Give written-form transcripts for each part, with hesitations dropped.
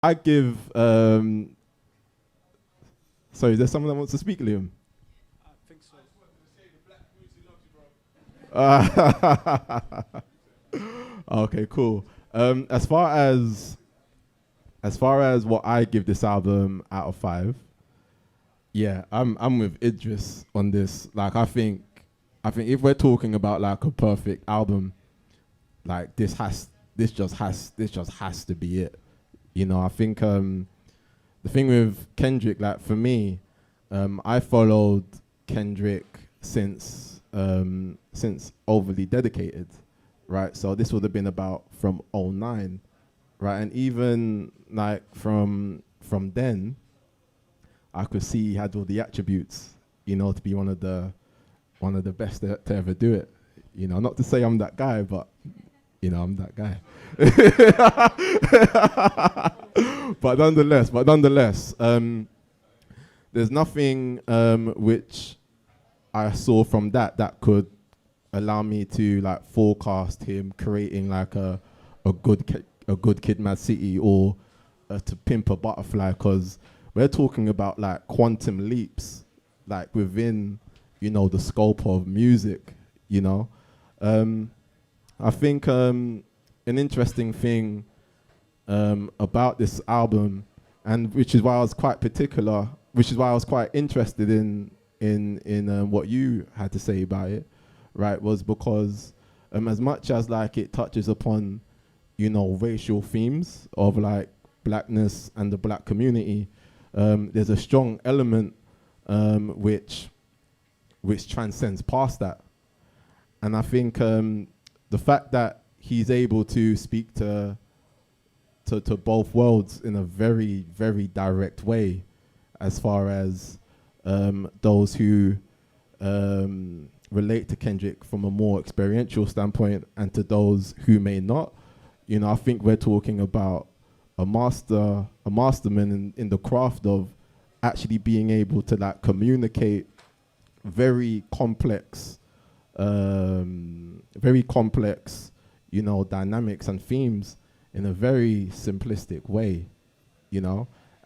I give. Sorry, is there someone that wants to speak, Liam? I think so. Okay, cool. As far as what I give this album out of 5, yeah, I'm with Idris on this. Like, I think if we're talking about like a perfect album, like this just has to be it. I think the thing with Kendrick, like for me, I followed Kendrick since Overly Dedicated, right? So this would have been about from '09, right? And even like from then, I could see he had all the attributes, to be one of the best to ever do it. Not to say I'm that guy, but I'm that guy. but nonetheless, there's nothing which I saw from that could allow me to like forecast him creating like a good Kid, Mad City, or to Pimp a Butterfly, because we're talking about like quantum leaps, like within the scope of music. You know, I think an interesting thing about this album, and which is why I was quite particular, which is why I was quite interested in what you had to say about it, right? Was because as much as like it touches upon racial themes of like blackness and the black community, there's a strong element which transcends past that. And I think the fact that he's able to speak to both worlds in a very, very direct way, as far as those who relate to Kendrick from a more experiential standpoint, and to those who may not. I think we're talking about a masterman in the craft of actually being able to like communicate very complex, dynamics and themes in a very simplistic way,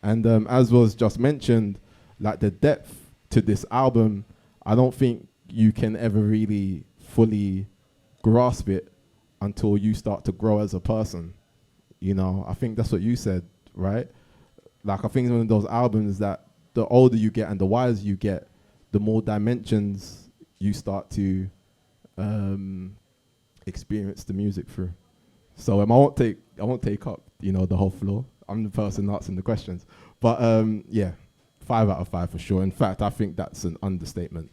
And as was just mentioned, like the depth to this album, I don't think you can ever really fully grasp it until you start to grow as a person. I think that's what you said, right? Like, I think it's one of those albums that the older you get and the wiser you get, the more dimensions you start to experience the music through. So I won't take up the whole floor. I'm the person asking the questions, but yeah, 5 out of 5 for sure. In fact, I think that's an understatement.